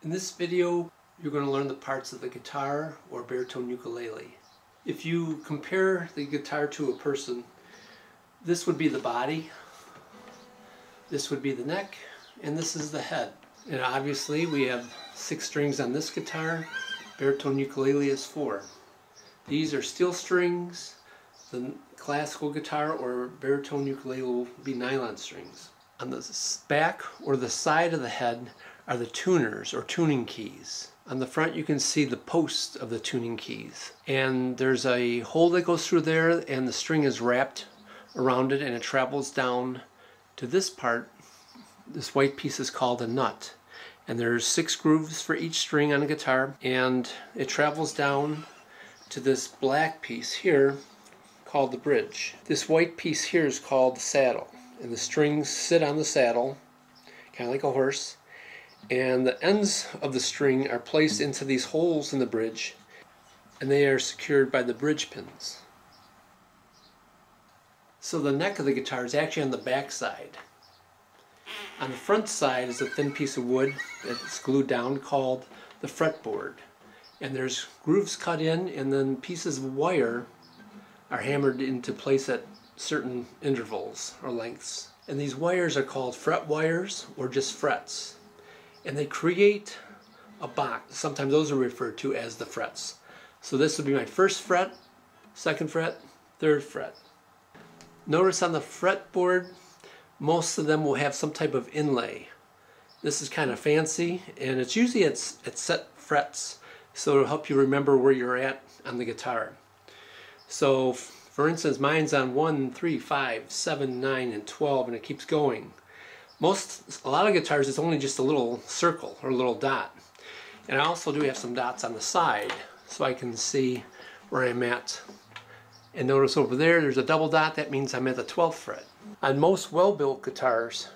In this video, you're going to learn the parts of the guitar or baritone ukulele. If you compare the guitar to a person, this would be the body, this would be the neck, and this is the head. And obviously we have 6 strings on this guitar, baritone ukulele is 4. These are steel strings, the classical guitar or baritone ukulele will be nylon strings. On the back or the side of the head are the tuners or tuning keys. On the front you can see the post of the tuning keys. And there's a hole that goes through there and the string is wrapped around it and it travels down to this part. This white piece is called a nut. And there's 6 grooves for each string on a guitar, and it travels down to this black piece here called the bridge. This white piece here is called the saddle, and the strings sit on the saddle kind of like a horse, and the ends of the string are placed into these holes in the bridge, and they are secured by the bridge pins. So the neck of the guitar is actually on the back side. On the front side is a thin piece of wood that's glued down called the fretboard. And there's grooves cut in, and then pieces of wire are hammered into place at certain intervals or lengths. And these wires are called fret wires or just frets. And they create a box. Sometimes those are referred to as the frets. So this would be my first fret, second fret, third fret. Notice on the fretboard, most of them will have some type of inlay. This is kind of fancy, and it's usually at set frets, so it'll help you remember where you're at on the guitar. So for instance, mine's on 1, 3, 5, 7, 9, and 12, and it keeps going. A lot of guitars it's only just a little circle or a little dot. And I also do have some dots on the side so I can see where I'm at. And notice over there's a double dot, that means I'm at the 12th fret. On most well-built guitars,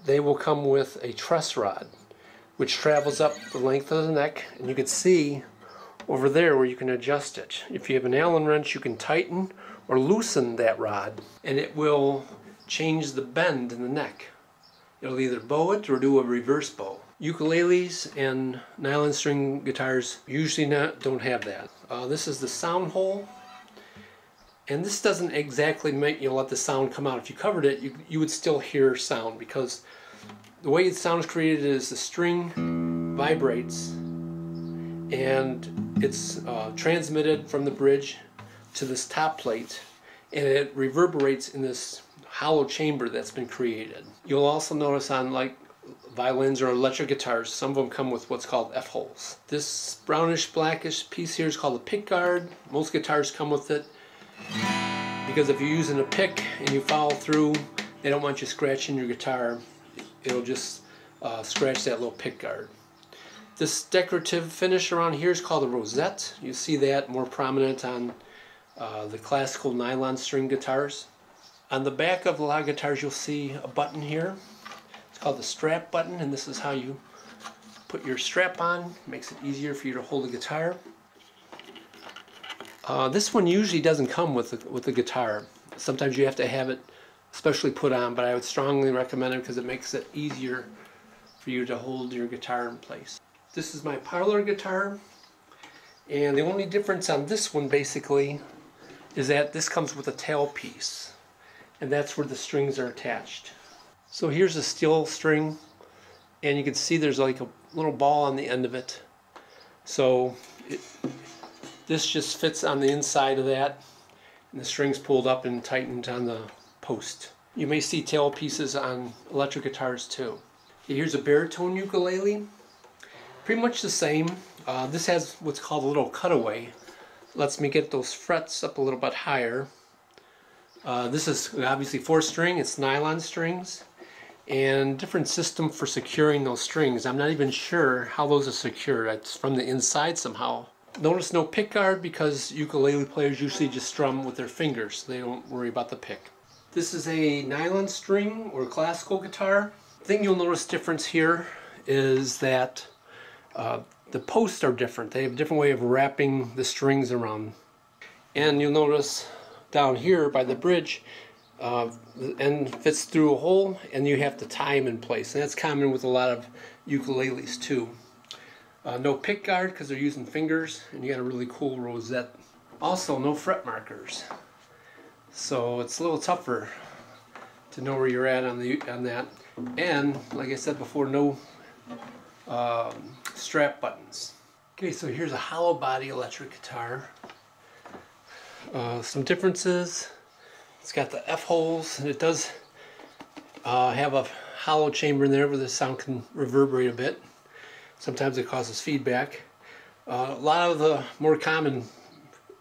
they will come with a truss rod, which travels up the length of the neck, and you can see over there where you can adjust it. If you have an Allen wrench, you can tighten or loosen that rod, and it will change the bend in the neck. It'll either bow it or do a reverse bow. Ukuleles and nylon string guitars usually don't have that. This is the sound hole. And this doesn't exactly make let the sound come out. If you covered it, you would still hear sound, because the way the sound is created is the string vibrates and it's transmitted from the bridge to this top plate, and it reverberates in this hollow chamber that's been created. You'll also notice on like violins or electric guitars, some of them come with what's called F-holes. This brownish blackish piece here is called a pick guard. Most guitars come with it, because if you're using a pick and you follow through, they don't want you scratching your guitar. It'll just scratch that little pick guard. This decorative finish around here is called a rosette. You see that more prominent on the classical nylon string guitars. On the back of a lot of guitars you'll see a button here. It's called the strap button, and this is how you put your strap on. It makes it easier for you to hold the guitar. This one usually doesn't come with the guitar. Sometimes you have to have it specially put on, but I would strongly recommend it because it makes it easier for you to hold your guitar in place. This is my parlor guitar, and the only difference on this one basically is that this comes with a tail piece, and that's where the strings are attached. So here's a steel string, and you can see there's like a little ball on the end of it. So this just fits on the inside of that, and the string's pulled up and tightened on the post. You may see tail pieces on electric guitars too. Okay, here's a baritone ukulele. Pretty much the same. This has what's called a little cutaway. Lets me get those frets up a little bit higher. This is obviously 4-string, it's nylon strings, and different system for securing those strings. I'm not even sure how those are secured. It's from the inside somehow. Notice no pick guard, because ukulele players usually just strum with their fingers, so they don't worry about the pick. This is a nylon string or classical guitar. The thing you'll notice difference here is that the posts are different. They have a different way of wrapping the strings around. And you'll notice down here by the bridge, the end fits through a hole and you have to tie them in place. And that's common with a lot of ukuleles too. No pick guard because they're using fingers, and you got a really cool rosette. Also, no fret markers, so it's a little tougher to know where you're at on that. And like I said before, no strap buttons. Okay, so here's a hollow body electric guitar. Some differences: it's got the F holes, and it does have a hollow chamber in there where the sound can reverberate a bit. Sometimes it causes feedback. A lot of the more common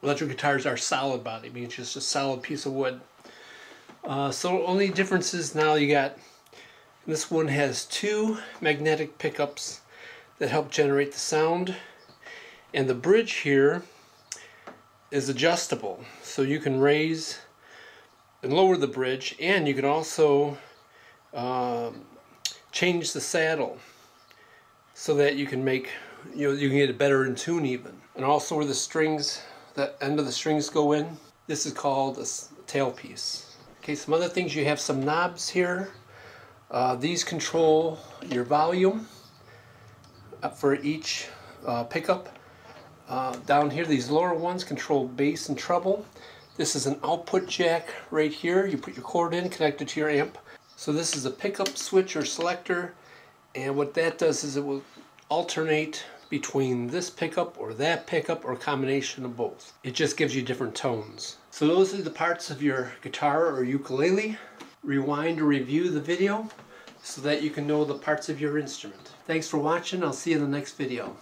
electric guitars are solid body, means just a solid piece of wood. So only differences now you got, this one has 2 magnetic pickups that help generate the sound, and the bridge here is adjustable, so you can raise and lower the bridge, and you can also change the saddle so that you can make, you can get it better in tune even. And also where the strings, the end of the strings go in, this is called a tailpiece. Okay, some other things, you have some knobs here. These control your volume for each pickup. Down here, these lower ones control bass and treble. This is an output jack right here. You put your cord in, connect it to your amp. So this is a pickup switch or selector, and what that does is it will alternate between this pickup or that pickup or a combination of both. It just gives you different tones. So those are the parts of your guitar or ukulele. Rewind or review the video so that you can know the parts of your instrument. Thanks for watching. I'll see you in the next video.